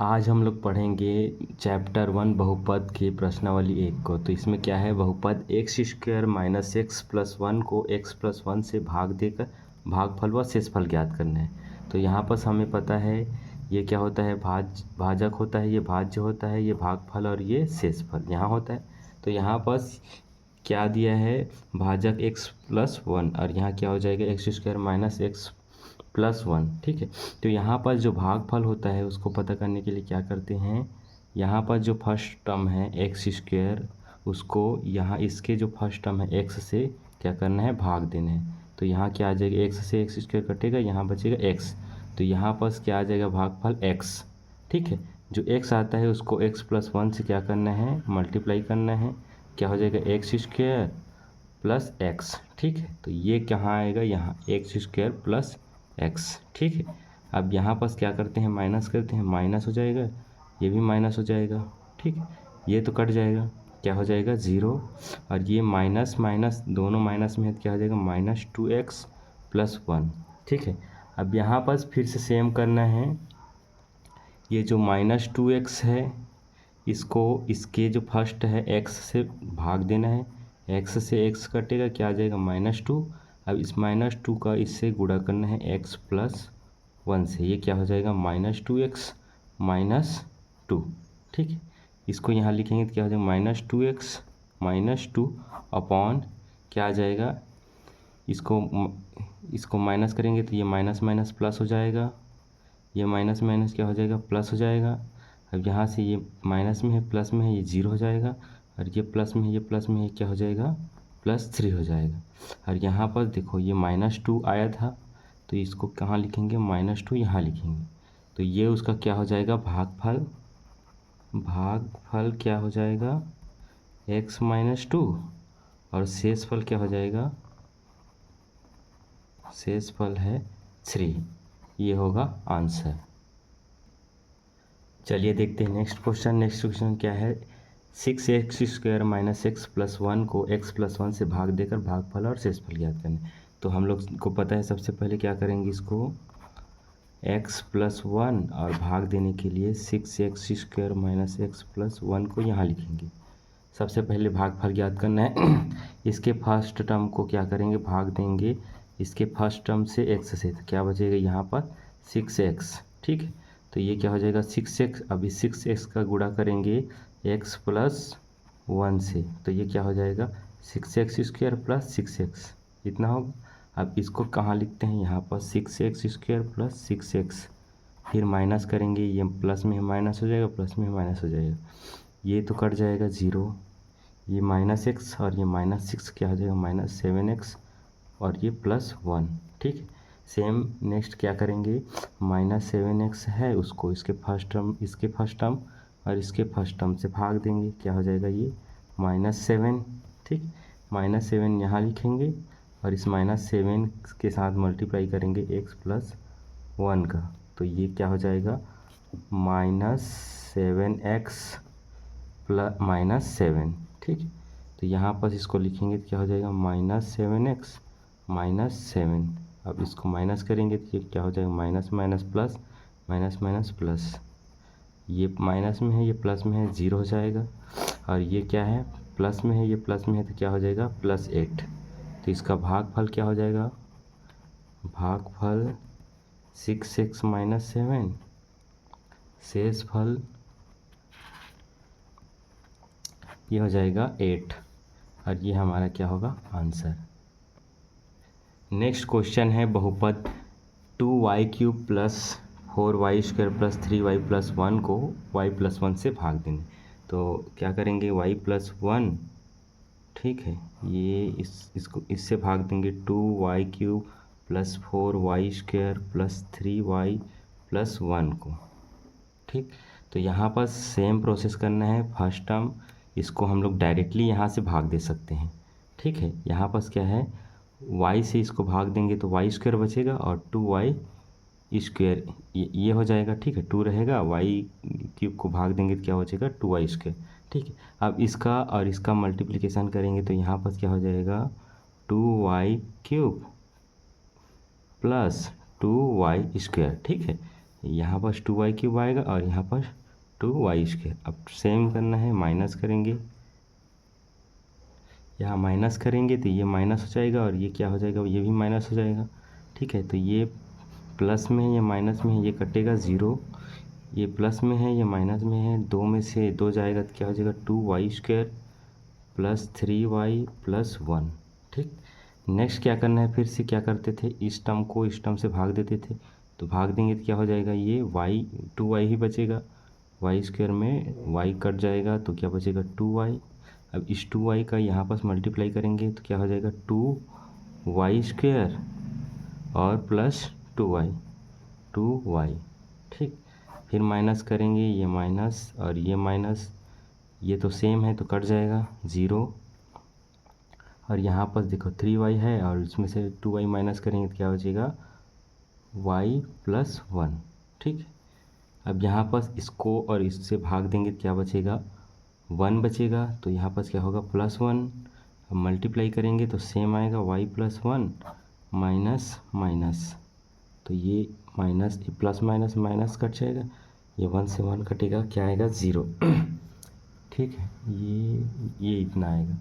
आज हम लोग पढ़ेंगे चैप्टर 1 बहुपद के प्रश्नावली 1 को। तो इसमें क्या है, बहुपद x square minus x plus one को एक्स प्लस वन से भाग देकर भागफल व शेषफल ज्ञात करना है। तो यहाँ पर हमें पता है ये क्या होता है, भाजक होता है, ये भाज्य होता है, ये भागफल और ये शेषफल यहाँ होता है। तो यहाँ पर क्या दिया है, भाजक एक्स प्लस वन और यहाँ क्या हो जाएगा x square minus x plus one. ठीक है, तो यहाँ पर जो भागफल होता है उसको पता करने के लिए क्या करते हैं, यहाँ पर जो फर्स्ट टर्म है एक्स स्क्वायर उसको यहाँ इसके जो फर्स्ट टर्म है एक्स से क्या करना है, भाग देना है। तो यहाँ क्या आ जाएगा, एक्स से एक्स स्क्वायर कटेगा, यहाँ बचेगा एक्स। तो यहाँ पर क्या आ जाएगा, भागफल एक्स। ठीक है, जो एक्स आता है उसको एक्स प्लस वन से क्या करना है, मल्टीप्लाई करना है। क्या हो जाएगा, एक्स स्क्वायर प्लस एक्स। ठीक है, तो ये कहाँ आएगा, यहाँ एक्स स्क्वायर प्लस एक्स। ठीक है, अब यहाँ पर क्या करते हैं, माइनस करते हैं, माइनस हो जाएगा, ये भी माइनस हो जाएगा। ठीक है, ये तो कट जाएगा, क्या हो जाएगा, ज़ीरो। और ये माइनस माइनस दोनों माइनस में है तो क्या हो जाएगा, minus two x plus one. ठीक है, अब यहाँ पर फिर से सेम करना है, ये जो माइनस टू एक्स है इसको इसके जो फर्स्ट है एक्स से भाग देना है। एक्स से एक्स कटेगा, क्या आ जाएगा, माइनस टू। अब इस माइनस टू का इससे गुणा करना है एक्स प्लस वन से, ये क्या हो जाएगा, minus two x minus two. ठीक है, इसको यहाँ लिखेंगे तो क्या हो जाएगा, minus two x minus two upon क्या आ जाएगा, इसको माइनस करेंगे तो ये माइनस माइनस प्लस हो जाएगा, ये माइनस माइनस क्या हो जाएगा, प्लस हो जाएगा। अब यहाँ से ये माइनस में है प्लस में है, ये जीरो हो जाएगा, और ये प्लस में है ये प्लस में है, क्या हो जाएगा, प्लस थ्री हो जाएगा। और यहाँ पर देखो ये माइनस टू आया था तो इसको कहाँ लिखेंगे, माइनस टू यहाँ लिखेंगे। तो ये उसका क्या हो जाएगा, भागफल। भागफल क्या हो जाएगा, एक्स माइनस टू, और शेषफल क्या हो जाएगा, शेषफल है थ्री। ये होगा आंसर। चलिए देखते हैं नेक्स्ट क्वेश्चन। नेक्स्ट क्वेश्चन क्या है, six x square minus x plus one को एक्स प्लस वन से भाग देकर भागफल और शेषफल ज्ञात करना है। तो हम लोग को पता है सबसे पहले क्या करेंगे, इसको एक्स प्लस वन और भाग देने के लिए six x square minus x plus one को यहाँ लिखेंगे। सबसे पहले भागफल ज्ञात करना है। इसके फर्स्ट टर्म को क्या करेंगे, भाग देंगे इसके फर्स्ट टर्म से एक्स से, तो क्या बचेगा यहाँ पर सिक्स एक्स। ठीक है, तो ये क्या हो जाएगा, सिक्स एक्स। अभी सिक्स एक्स का गुणा करेंगे एक्स प्लस वन से, तो ये क्या हो जाएगा, six x square plus six x, इतना होगा। अब इसको कहाँ लिखते हैं, यहाँ पर six x square plus six x, फिर माइनस करेंगे, ये प्लस में माइनस हो जाएगा, प्लस में माइनस हो जाएगा, ये तो कट जाएगा ज़ीरो, ये माइनस एक्स और ये माइनस सिक्स क्या हो जाएगा, माइनस सेवन एक्स, और ये प्लस वन। ठीक है, सेम नेक्स्ट क्या करेंगे, माइनस सेवन एक्स है उसको इसके फर्स्ट टर्म और इसके फर्स्ट टर्म से भाग देंगे, क्या हो जाएगा, ये माइनस सेवन। ठीक, माइनस सेवन यहाँ लिखेंगे और इस माइनस सेवन के साथ मल्टीप्लाई करेंगे एक्स प्लस वन का, तो ये क्या हो जाएगा, minus seven x plus minus seven. ठीक, तो यहाँ पर इसको लिखेंगे तो क्या हो जाएगा, minus seven x minus seven. अब इसको माइनस करेंगे तो ये क्या हो जाएगा, minus minus plus minus minus plus, ये माइनस में है ये प्लस में है, ज़ीरो हो जाएगा। और ये क्या है, प्लस में है ये प्लस में है, तो क्या हो जाएगा, प्लस एट। तो इसका भागफल क्या हो जाएगा, भागफल सिक्स एक्स माइनस सेवन, शेषफल ये हो जाएगा एट, और ये हमारा क्या होगा, आंसर। नेक्स्ट क्वेश्चन है बहुपद two y cube plus four y square plus three y plus one को वाई प्लस वन से भाग देंगे। तो क्या करेंगे, वाई प्लस वन, ठीक है, ये इसको इससे भाग देंगे, two y cube plus four y square plus three y plus one को। ठीक, तो यहाँ पर सेम प्रोसेस करना है। फर्स्ट टर्म इसको हम लोग डायरेक्टली यहाँ से भाग दे सकते हैं। ठीक है, यहाँ पर क्या है, y से इसको भाग देंगे तो वाई स्क्वायर बचेगा और टू वाई स्क्वायर ये हो जाएगा। ठीक है, टू रहेगा, वाई क्यूब को भाग देंगे तो क्या हो जाएगा, टू वाई स्क्वायर। ठीक है, अब इसका और इसका मल्टीप्लिकेशन करेंगे तो यहाँ पर क्या हो जाएगा, two y cube plus two y square. ठीक है, यहाँ पर 2y क्यूब आएगा और यहाँ पर 2y²। अब सेम करना है, माइनस करेंगे, यहाँ माइनस करेंगे तो ये माइनस हो जाएगा और ये क्या हो जाएगा, ये भी माइनस हो जाएगा। ठीक है, तो ये प्लस में है, ये माइनस में है, ये कटेगा 0, ये प्लस में है, ये माइनस में है, 2 में से 2 जाएगा तो क्या हो जाएगा 2y² प्लस 3y प्लस 1। ठीक, नेक्स्ट क्या करना है, फिर से क्या करते थे, इस टर्म को इस टर्म से भाग देते थे, तो भाग देंगे तो क्या हो जाएगा, ये y 2y ही बचेगा, y² में y कट जाएगा तो क्या बचेगा 2y। अब इस 2y का यहाँ पास मल्टीप्लाई करेंगे तो क्या हो जाएगा 2y² और प्लस 2y। ठीक, फिर माइनस करेंगे, ये माइनस और ये माइनस, ये तो सेम है तो कट जाएगा 0, और यहाँ पर देखो 3y है और इसमें से 2y माइनस करेंगे तो क्या बचेगा y प्लस 1। ठीक, अब यहाँ पर इसको और इससे भाग देंगे तो क्या बचेगा 1 बचेगा, तो यहाँ पर क्या होगा +1। अब मल्टीप्लाई करेंगे तो सेम आएगा y प्लस 1 माइनस माइनस, तो ये माइनस, ये प्लस माइनस माइनस कट जाएगा, ये 1 से 1 कटेगा, क्या आएगा 0। ठीक है, ये इतना आएगा।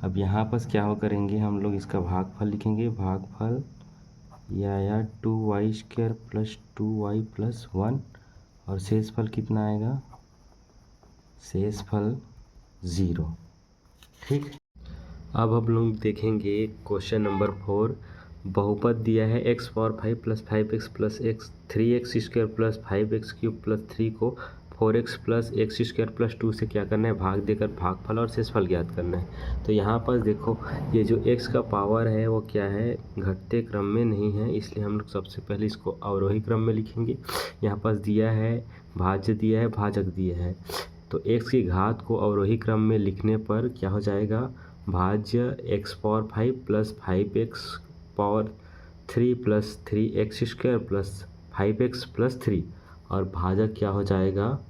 अब यहाँ पर क्या हो करेंगे हम लोग, इसका भागफल लिखेंगे, भागफल ये आया 2y² प्लस 2y प्लस 1, और शेषफल कितना आएगा, शेषफल 0। ठीक, अब हम लोग देखेंगे क्वेश्चन नंबर 4। बहुपद दिया है x power 5 plus 5x plus x 3x² plus 5x³ plus 3 को 4x प्लस x² प्लस 2 से क्या करना है, भाग देकर भागफल और शेषफल ज्ञात करना है। तो यहाँ पर देखो, ये जो x का पावर है वो क्या है, घटते क्रम में नहीं है, इसलिए हम लोग सबसे पहले इसको अवरोही क्रम में लिखेंगे। यहाँ पर दिया है भाज्य, दिया है भाजक, दिया है, तो x की घात को अवरोही क्रम में लिखने पर क्या हो जाएगा, भाज्य x power 5 plus 5x power 3 plus 3x² plus 5x plus 3, और भाजक क्या हो जाएगा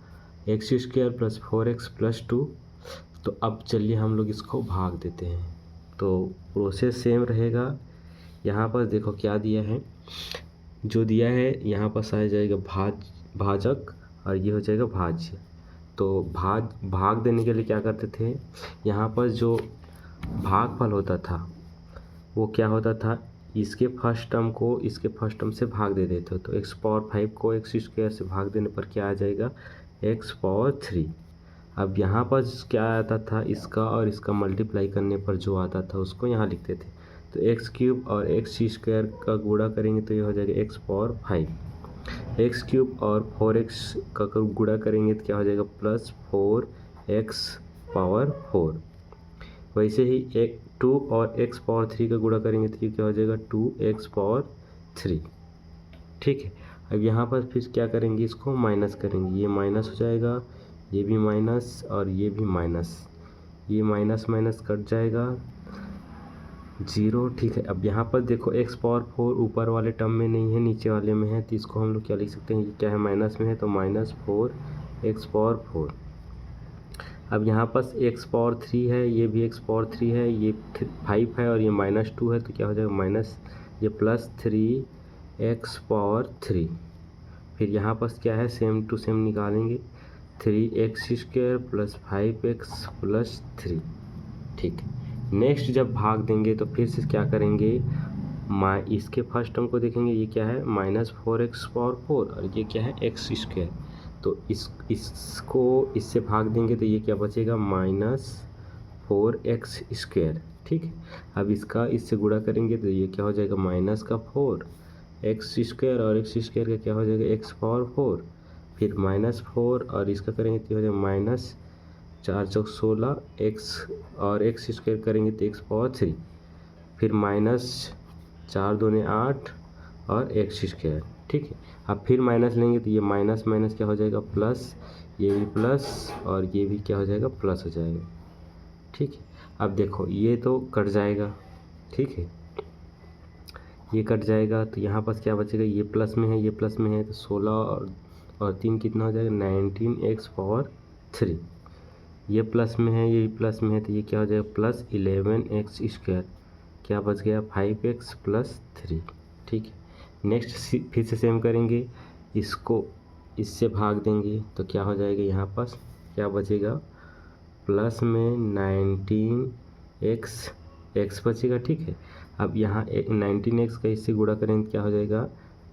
x² प्लस 4x प्लस 2। तो अब चलिए हम लोग इसको भाग देते हैं, तो प्रोसेस सेम रहेगा। यहाँ पर देखो क्या दिया है, जो दिया है यहाँ पर आ जाएगा भाजक और ये हो जाएगा भाज्य। तो भाग देने के लिए क्या करते थे, यहाँ पर जो भागफल होता था वो क्या होता था, इसके फर्स्ट टर्म को इसके फर्स्ट टर्म से भाग दे देते, तो x पावर 5 को x² से भाग देने पर क्या आ जाएगा, x पावर 3। अब यहाँ पर क्या आता था, इसका और इसका मल्टीप्लाई करने पर जो आता था उसको यहाँ लिखते थे, तो x³ और x² का गुणा करेंगे तो ये हो जाएगा x पावर 5, x³ और 4x का गुणा करेंगे तो क्या हो जाएगा प्लस 4x पावर 4। वैसे ही 2 और x पावर 3 का गुणा करेंगे तो ये क्या हो जाएगा 2x पावर 3। ठीक है, अब यहाँ पर फिर क्या करेंगे, इसको माइनस करेंगे, ये माइनस हो जाएगा, ये भी माइनस और ये भी माइनस, ये माइनस माइनस कट जाएगा 0। ठीक है, अब यहाँ पर देखो x पावर 4 ऊपर वाले टर्म में नहीं है, नीचे वाले में है, तो इसको हम लोग क्या लिख सकते हैं, ये क्या है माइनस में है, तो -4x पावर 4। अब यहाँ पर x पावर 3 है, ये भी x पावर 3 है, ये 5 है और ये -2 है, तो क्या हो जाएगा माइनस, ये प्लस 3x पावर 3। फिर यहाँ पर क्या है, सेम टू सेम निकालेंगे, 3x² प्लस 5x प्लस 3। ठीक, नेक्स्ट जब भाग देंगे तो फिर से क्या करेंगे, इसके फर्स्ट टर्म को देखेंगे, ये क्या है -4x पावर 4 और ये क्या है x², तो इसको इससे भाग देंगे तो ये क्या बचेगा -4x²। ठीक है, अब इसका इससे गुणा करेंगे तो ये क्या हो जाएगा -4x² और x² का क्या हो जाएगा x पावर 4, फिर -4 और इसका करेंगे तो हो जाएगा -4×4 x और x² करेंगे तो x पावर 3, फिर -4 दूनी 8 और x²। ठीक है, अब फिर माइनस लेंगे तो ये माइनस माइनस क्या हो जाएगा प्लस, ये भी प्लस और ये भी क्या हो जाएगा प्लस हो जाएगा। ठीक है, अब देखो ये तो कट जाएगा, ठीक है, ये कट जाएगा तो यहाँ पर क्या बचेगा, ये प्लस में है, ये प्लस में है, तो 16 और 3 कितना हो जाएगा 19x पावर 3। ये प्लस में है, ये प्लस में है, तो ये क्या हो जाएगा प्लस 11x², क्या बच गया 5x प्लस 3। ठीक है, नेक्स्ट फिर से सेम करेंगे, इसको इससे भाग देंगे तो क्या हो जाएगा, यहाँ पास क्या बचेगा, प्लस में 19x बचेगा। ठीक है, अब यहाँ 19x का इससे गुणा करेंगे क्या हो जाएगा,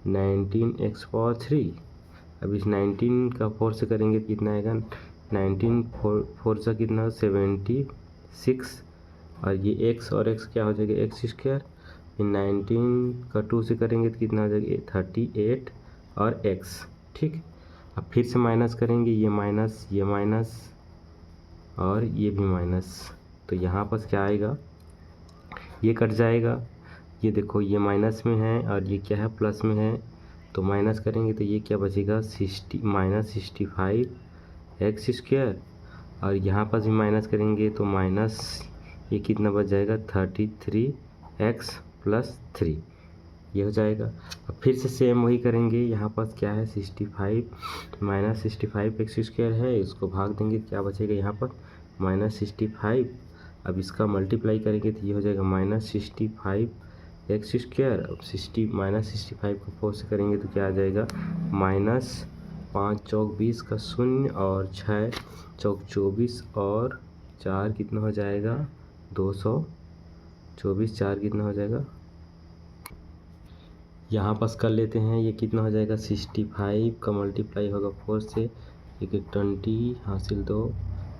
19x पावर 3। अब इस 19 का 4 से करेंगे तो कितना आएगा, 19 4 से कितना 76, और ये x और x क्या हो जाएगा, एक्स स्क्वायर। फिर 19 का 2 से करेंगे तो कितना हो जाएगा, 38 और x। ठीक, अब फिर से माइनस करेंगे, ये माइनस और ये भी माइनस, तो यहाँ पर क्या आएगा, ये कट जाएगा। ये देखो ये माइनस में है और ये क्या है, प्लस में है, तो माइनस करेंगे तो ये क्या बचेगा, -65 एक्स स्क्वायर, और यहाँ पर भी माइनस करेंगे तो माइनस ये कितना बच जाएगा, 33 एक्स प्लस 3, ये हो जाएगा। अब फिर से सेम वही करेंगे, यहाँ पर क्या है, 65 -65 एक्स स्क्वायर है, इसको भाग देंगे क्या बचेगा, यहाँ पर -65। अब इसका मल्टीप्लाई करेंगे तो ये हो जाएगा -65 एक्स स्क्वायर। अब -65 को 4 से करेंगे तो क्या आ जाएगा, -5 चौक 20 का 0 और 6 चौक 24 और 4 कितना हो जाएगा, 224, 4 कितना हो जाएगा, यहाँ पास कर लेते हैं, ये कितना हो जाएगा, 65 का मल्टीप्लाई होगा 4 से, एक 20 हासिल 2,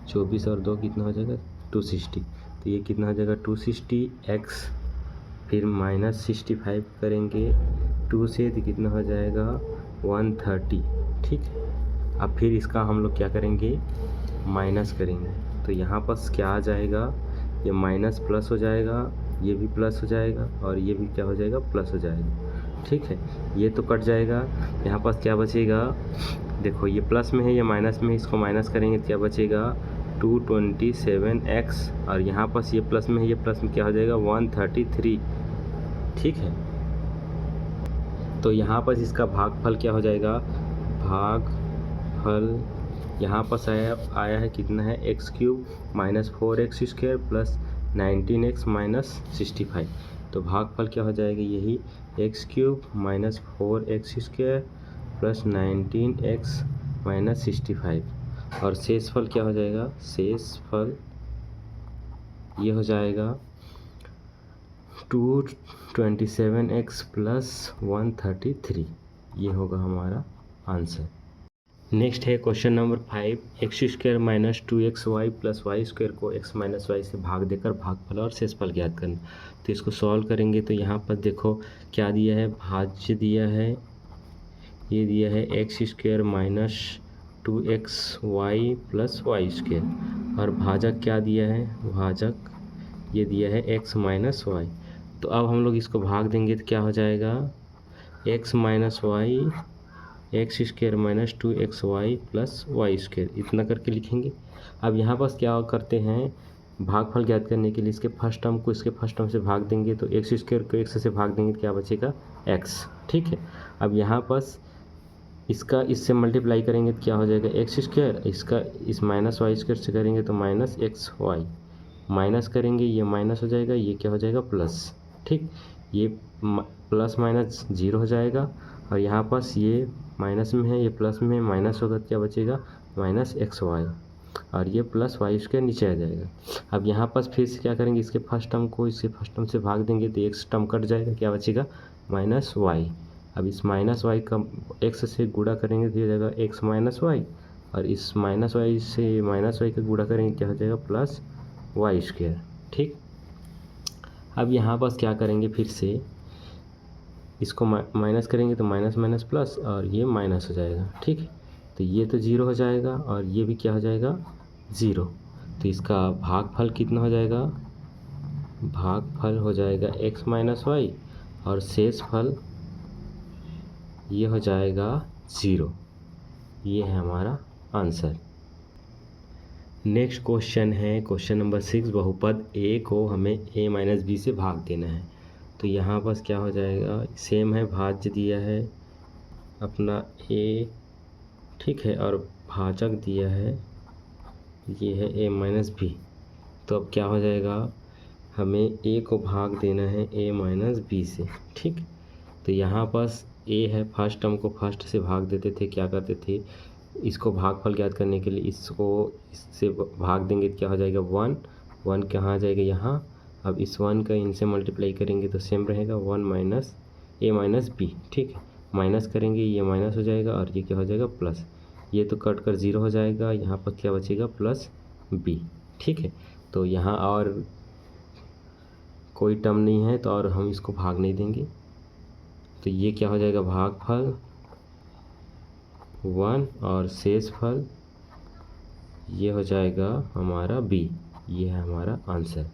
24 और 2 कितना हो जाएगा, 260, तो ये कितना हो जाएगा 260 एक्स, फिर -65 करेंगे 2 से तो कितना हो जाएगा 130। ठीक, अब फिर इसका हम लोग क्या करेंगे, माइनस करेंगे, तो यहाँ पर क्या आ जाएगा, ये माइनस प्लस हो जाएगा, ये भी प्लस हो जाएगा और ये भी क्या हो जाएगा, प्लस हो जाएगा। ठीक है, ये तो कट जाएगा, यहाँ पास क्या बचेगा, देखो ये प्लस में है, ये माइनस में है, इसको माइनस करेंगे तो क्या बचेगा, 227x, और यहाँ पास ये प्लस में है, ये प्लस में क्या हो जाएगा, 133। ठीक है, तो यहाँ पर इसका भागफल क्या हो जाएगा, भागफल यहाँ पर आया है कितना है, x³ -4x square plus 19x -65, तो भागफल क्या हो जाएगा, यही x³ -4x square plus 19x -65, और शेषफल क्या हो जाएगा, शेषफल ये हो जाएगा 227x प्लस 133, ये होगा हमारा आंसर। नेक्स्ट है question number 5, x² - 2xy plus y square को x - y से भाग देकर भागफल और शेषफल ज्ञात करना। तो इसको सॉल्व करेंगे तो यहाँ पर देखो क्या दिया है, भाज्य दिया है, ये दिया है x² - 2xy plus y square, और भाजक क्या दिया है, भाजक ये दिया है x - y। तो अब हम लोग इसको भाग देंगे तो क्या हो जाएगा, x - y x² - 2xy plus y square, इतना करके लिखेंगे। अब यहाँ पास क्या करते हैं, भागफल ज्ञात करने के लिए इसके फर्स्ट टर्म को इसके फर्स्ट टर्म से भाग देंगे, तो x² को x से भाग देंगे तो क्या बचेगा, x। ठीक है, अब यहाँ पास इसका इससे मल्टीप्लाई करेंगे तो क्या हो जाएगा, x², इसका इस -y² से करेंगे तो -xy, माइनस करेंगे ये माइनस हो जाएगा, ये क्या हो जाएगा, प्लस। ठीक, ये प्लस माइनस 0 हो जाएगा, और यहाँ पास ये माइनस में है, ये प्लस में माइनस होगा तो क्या बचेगा, -xy, और ये प्लस वाई स्क्वायर नीचे आ जाएगा। अब यहाँ पास फिर से क्या करेंगे, इसके फर्स्ट टर्म को इसके फर्स्ट टर्म से भाग देंगे तो x टर्म कट जाएगा, क्या बचेगा, -y। अब इस -y का x से गुणा करेंगे तो हो जाएगा x - y, और इस -y से -y का गुणा करेंगे क्या हो जाएगा, प्लस वाई स्क्वायर। ठीक, अब यहाँ पास क्या करेंगे, फिर से इसको माइनस करेंगे तो माइनस माइनस प्लस, और ये माइनस हो जाएगा। ठीक है, तो ये तो 0 हो जाएगा और ये भी क्या हो जाएगा, 0। तो इसका भागफल कितना हो जाएगा, भागफल हो जाएगा x - y, और शेषफल ये हो जाएगा 0। ये है हमारा आंसर। नेक्स्ट क्वेश्चन है क्वेश्चन नंबर 6, बहुपद a को हमें a - b से भाग देना है। तो यहाँ पर क्या हो जाएगा, सेम है, भाज्य दिया है अपना a, ठीक है, और भाजक दिया है, ये है a - b। तो अब क्या हो जाएगा, हमें a को भाग देना है a - b से। ठीक, तो यहाँ पास ए है, फर्स्ट टर्म को फर्स्ट से भाग देते थे, क्या करते थे, इसको भागफल ज्ञात करने के लिए इसको इससे भाग देंगे तो क्या हो जाएगा 1, 1 कहाँ आ जाएगा यहाँ। अब इस 1 का इनसे मल्टीप्लाई करेंगे तो सेम रहेगा 1 माइनस ए माइनस बी, ठीक है। माइनस करेंगे ये माइनस हो जाएगा और ये क्या हो जाएगा प्लस, ये तो कट कर 0 हो जाएगा, यहाँ पर क्या बचेगा प्लस बी, ठीक है। तो यहाँ और कोई टर्म नहीं है तो और हम इसको भाग नहीं देंगे, तो ये क्या हो जाएगा भागफल 1 और शेषफल ये हो जाएगा हमारा बी। ये है हमारा आंसर।